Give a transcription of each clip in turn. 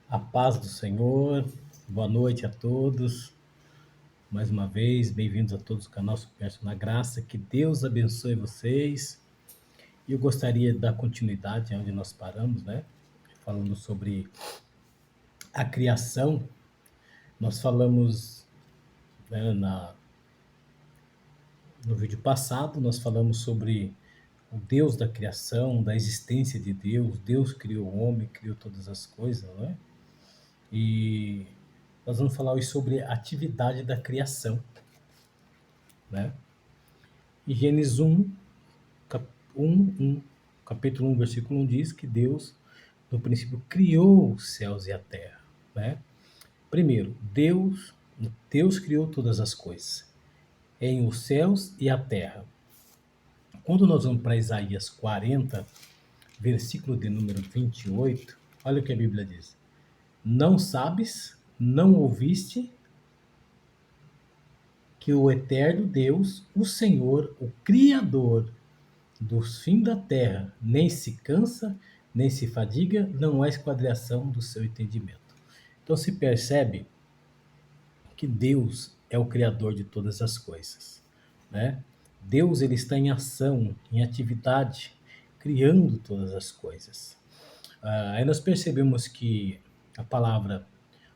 A paz do Senhor, boa noite a todos. Mais uma vez, bem-vindos a todos ao canal Submerso na Graça. Que Deus abençoe vocês. E eu gostaria de dar continuidade onde nós paramos, né? Falando sobre a criação. Nós falamos, né, no vídeo passado, nós falamos sobre o Deus da criação, da existência de Deus. Deus criou o homem, criou todas as coisas, não é? E nós vamos falar hoje sobre a atividade da criação, né? Em Gênesis 1, 1, capítulo 1, versículo 1 diz que Deus, no princípio, criou os céus e a terra, né? Primeiro, Deus criou todas as coisas, em os céus e a terra. Quando nós vamos para Isaías 40, versículo de número 28, olha o que a Bíblia diz. Não sabes, não ouviste que o eterno Deus, o Senhor, o Criador dos fins da terra, nem se cansa, nem se fadiga, não há esquadriação do seu entendimento. Então se percebe que Deus é o Criador de todas as coisas, né? Deus ele está em ação, em atividade, criando todas as coisas. Aí nós percebemos que a palavra,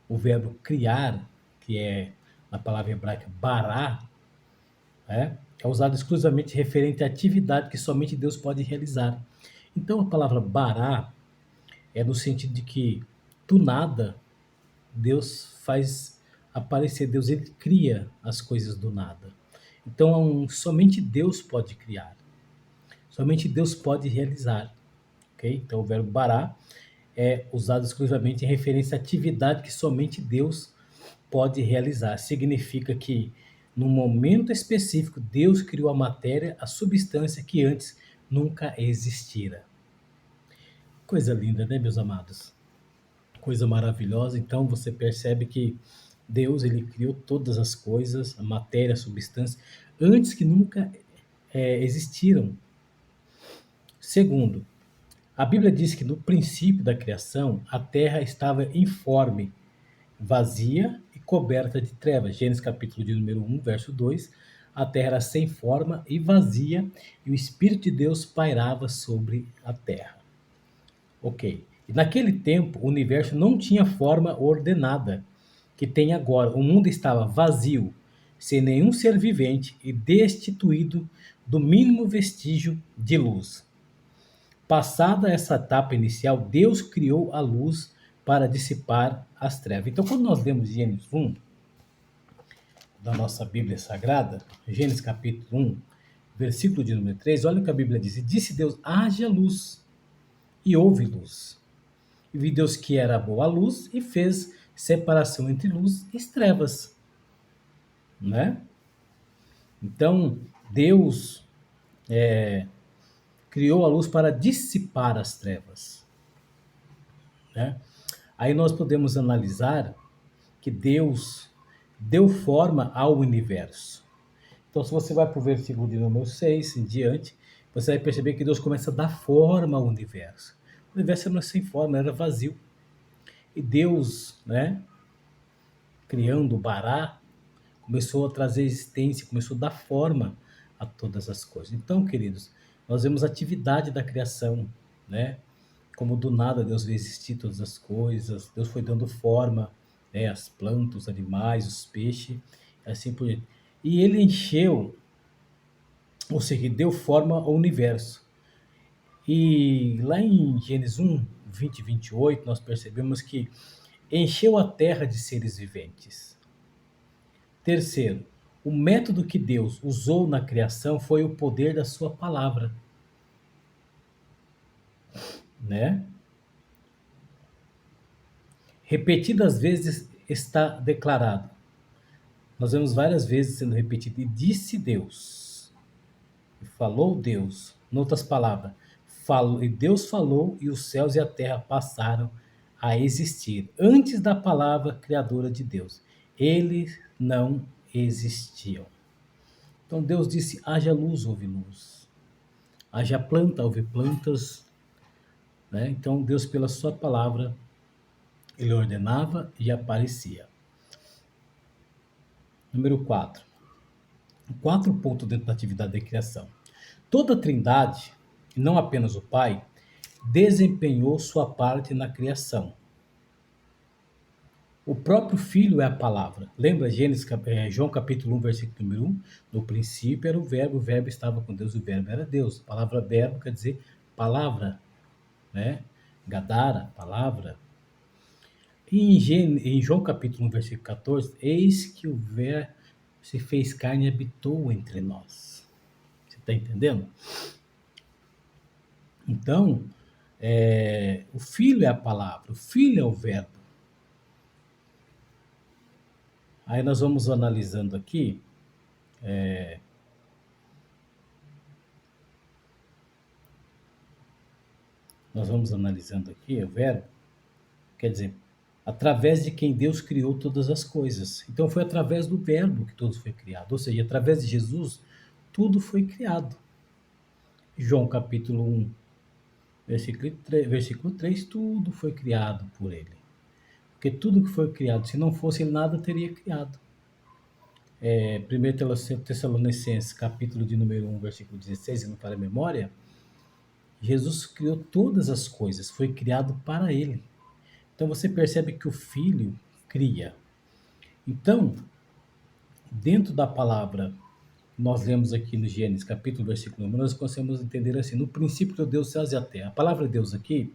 o verbo criar, que é a palavra hebraica bará, é usado exclusivamente referente à atividade que somente Deus pode realizar. Então a palavra bará é no sentido de que do nada Deus faz aparecer, Deus ele cria as coisas do nada. Então somente Deus pode criar, somente Deus pode realizar, ok? Então o verbo bará é usado exclusivamente em referência à atividade que somente Deus pode realizar. Significa que, num momento específico, Deus criou a matéria, a substância que antes nunca existira. Coisa linda, né, meus amados? Coisa maravilhosa. Então, você percebe que Deus ele criou todas as coisas, a matéria, a substância, antes que nunca existiram. Segundo, a Bíblia diz que no princípio da criação, a terra estava informe, vazia e coberta de trevas. Gênesis capítulo de número 1, verso 2. A terra era sem forma e vazia, e o Espírito de Deus pairava sobre a terra. Ok. E naquele tempo, o universo não tinha forma ordenada que tem agora. O mundo estava vazio, sem nenhum ser vivente e destituído do mínimo vestígio de luz. Passada essa etapa inicial, Deus criou a luz para dissipar as trevas. Então, quando nós lemos Gênesis 1, da nossa Bíblia Sagrada, Gênesis capítulo 1, versículo de número 3, olha o que a Bíblia diz. E disse Deus, haja luz, e houve luz. E viu Deus que era boa a luz, e fez separação entre luz e trevas. Né? Então, Deus criou a luz para dissipar as trevas. Né? Aí nós podemos analisar que Deus deu forma ao universo. Então, se você vai para o versículo de número 6 em diante, você vai perceber que Deus começa a dar forma ao universo. O universo não era sem forma, era vazio. E Deus, né, criando o Bará, começou a trazer existência, começou a dar forma a todas as coisas. Então, queridos, nós vemos a atividade da criação, né? Como do nada Deus veio existir todas as coisas, Deus foi dando forma, né, as plantas, os animais, os peixes, assim por diante. E ele encheu, ou seja, deu forma ao universo. E lá em Gênesis 1, 20 e 28, nós percebemos que encheu a terra de seres viventes. Terceiro, o método que Deus usou na criação foi o poder da sua palavra, né? Repetidas vezes está declarado. Nós vemos várias vezes sendo repetido. E disse Deus. E falou Deus. Em outras palavras, falou, e Deus falou e os céus e a terra passaram a existir. Antes da palavra criadora de Deus. Eles não existiam. Então Deus disse, haja luz, houve luz. Haja planta, houve plantas. Né? Então Deus, pela sua palavra, Ele ordenava e aparecia. Número 4. O 4 ponto dentro da atividade da criação. Toda a Trindade, e não apenas o Pai, desempenhou sua parte na criação. O próprio Filho é a palavra. Lembra João capítulo 1, versículo número 1? No princípio era o verbo estava com Deus, o verbo era Deus. A palavra verbo quer dizer palavra, né? Gadara, palavra. E em João capítulo 1, versículo 14, eis que o verbo se fez carne e habitou entre nós. Você está entendendo? Então, o Filho é a palavra, o Filho é o verbo. Aí nós vamos analisando aqui. Nós vamos analisando aqui o verbo. Quer dizer, através de quem Deus criou todas as coisas. Então foi através do verbo que tudo foi criado. Ou seja, através de Jesus, tudo foi criado. João capítulo 1, versículo 3, tudo foi criado por ele. Porque tudo que foi criado, se não fosse ele, nada teria criado. 1 Tessalonicenses, capítulo de número 1, versículo 16, se não falha a memória, Jesus criou todas as coisas, foi criado para ele. Então você percebe que o Filho cria. Então, dentro da palavra, nós lemos aqui no Gênesis, capítulo, versículo 1, nós conseguimos entender assim, no princípio criou Deus os céus e a terra. A palavra Deus aqui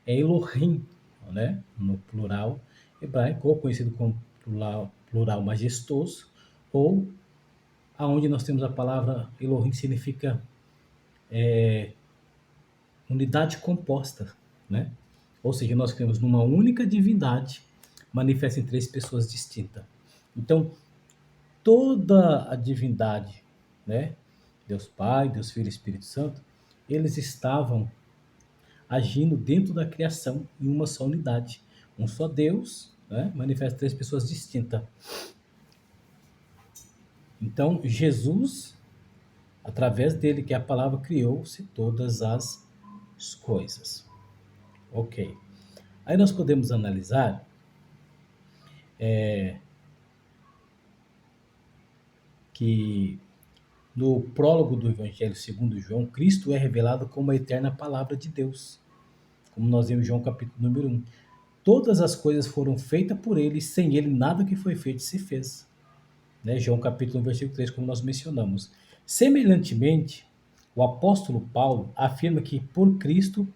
é Elohim, né? No plural hebraico, ou conhecido como plural majestoso, ou aonde nós temos a palavra Elohim, significa unidade composta, né? Ou seja, nós cremos numa única divindade manifesta em três pessoas distintas. Então, toda a divindade, né? Deus Pai, Deus Filho e Espírito Santo, eles estavam agindo dentro da criação em uma só unidade. Um só Deus, né? Manifesta três pessoas distintas. Então, Jesus, através dele, que é a palavra, criou-se todas as coisas. Ok. Aí nós podemos analisar que no prólogo do Evangelho segundo João, Cristo é revelado como a eterna palavra de Deus, como nós vemos em João capítulo número 1. Todas as coisas foram feitas por ele, e sem ele nada que foi feito se fez. Né? João capítulo 1, versículo 3, como nós mencionamos. Semelhantemente, o apóstolo Paulo afirma que por Cristo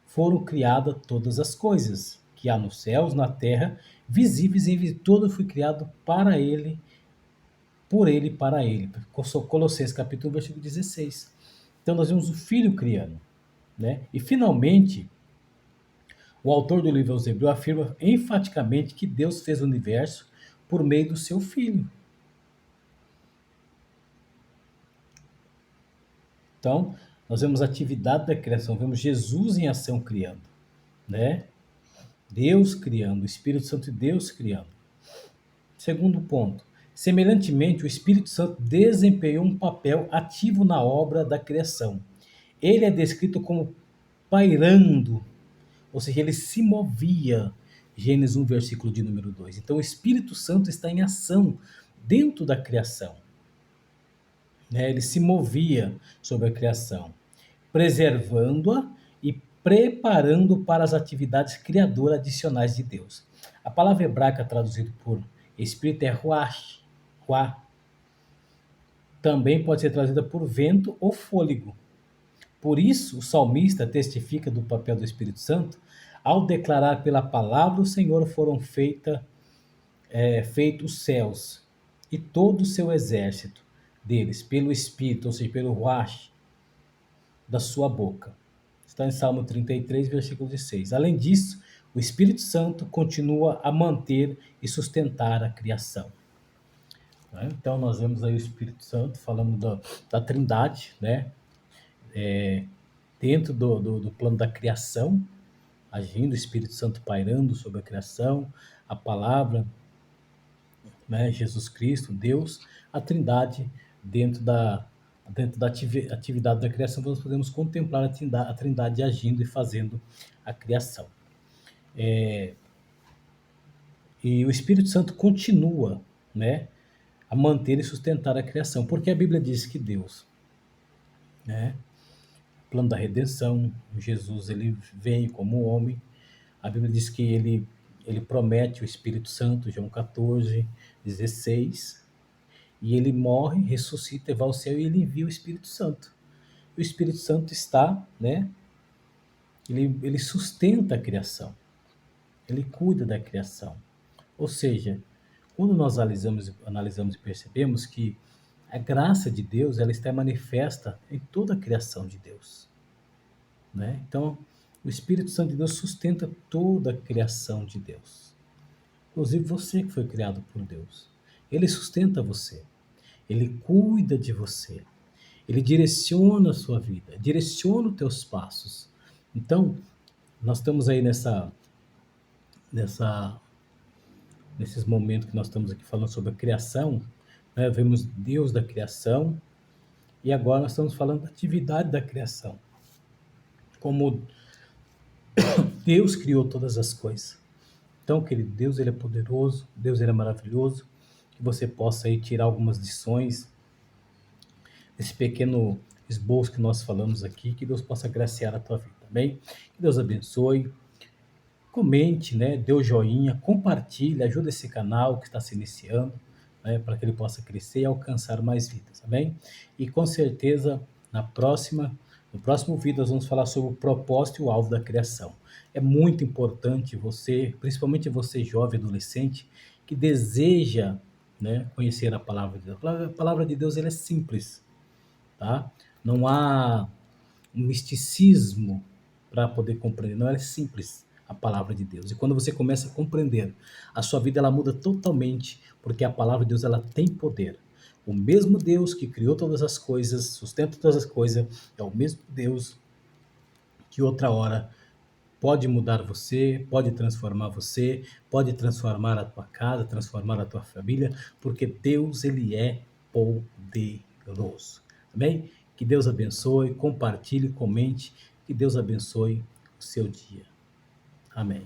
foram criadas todas as coisas, que há nos céus, na terra, visíveis e invisíveis. Tudo foi criado para ele, por ele e para ele. Colossenses capítulo 1, versículo 16. Então nós vemos o Filho criando. Né? E finalmente, o autor do livro aos Hebreus afirma enfaticamente que Deus fez o universo por meio do seu Filho. Então, nós vemos a atividade da criação, vemos Jesus em ação criando, né? Deus criando, o Espírito Santo de Deus criando. Segundo ponto, semelhantemente, o Espírito Santo desempenhou um papel ativo na obra da criação. Ele é descrito como pairando, ou seja, ele se movia. Gênesis 1, versículo de número 2. Então, o Espírito Santo está em ação dentro da criação. Né? Ele se movia sobre a criação, preservando-a e preparando para as atividades criadoras adicionais de Deus. A palavra hebraica traduzida por Espírito é ruach, ruach. Também pode ser traduzida por vento ou fôlego. Por isso, o salmista testifica do papel do Espírito Santo ao declarar pela palavra do Senhor foram feitos os céus e todo o seu exército deles, pelo Espírito, ou seja, pelo ruach da sua boca. Está em Salmo 33, versículo 16. Além disso, o Espírito Santo continua a manter e sustentar a criação. Então, nós vemos aí o Espírito Santo falando da Trindade, né? Dentro do plano da criação, agindo, o Espírito Santo pairando sobre a criação, a palavra, né? Jesus Cristo, Deus, a Trindade dentro da atividade da criação, nós podemos contemplar a Trindade agindo e fazendo a criação. E o Espírito Santo continua, né, a manter e sustentar a criação, porque a Bíblia diz que Deus, né, plano da redenção, Jesus ele vem como homem. A Bíblia diz que ele promete o Espírito Santo, João 14:16, e ele morre, ressuscita e vai ao céu e ele envia o Espírito Santo. O Espírito Santo está, né? Ele sustenta a criação, ele cuida da criação. Ou seja, quando nós analisamos e percebemos que a graça de Deus ela está manifesta em toda a criação de Deus, né? Então, o Espírito Santo de Deus sustenta toda a criação de Deus. Inclusive você que foi criado por Deus. Ele sustenta você. Ele cuida de você. Ele direciona a sua vida, direciona os teus passos. Então, nós estamos aí nessa, nesses momentos que nós estamos aqui falando sobre a criação, né? Vemos Deus da criação e agora nós estamos falando da atividade da criação. Como Deus criou todas as coisas. Então, querido, Deus ele é poderoso, Deus ele é maravilhoso, que você possa aí tirar algumas lições desse pequeno esboço que nós falamos aqui, que Deus possa graciar a tua vida, tá bem? Que Deus abençoe. Comente, né? Dê o joinha, compartilhe, ajuda esse canal que está se iniciando, né? Para que ele possa crescer e alcançar mais vidas, tá bem? E com certeza, no próximo vídeo, nós vamos falar sobre o propósito e o alvo da criação. É muito importante você, principalmente você jovem adolescente, que deseja, né, conhecer a palavra de Deus. A palavra de Deus ela é simples, tá? Não há um misticismo para poder compreender, não, ela é simples a palavra de Deus. E quando você começa a compreender, a sua vida ela muda totalmente, porque a palavra de Deus ela tem poder. O mesmo Deus que criou todas as coisas, sustenta todas as coisas, é o mesmo Deus que outra hora pode mudar você, pode transformar você, pode transformar a tua casa, transformar a tua família, porque Deus ele é poderoso. Tá bem? Que Deus abençoe, compartilhe, comente, que Deus abençoe o seu dia. Amém.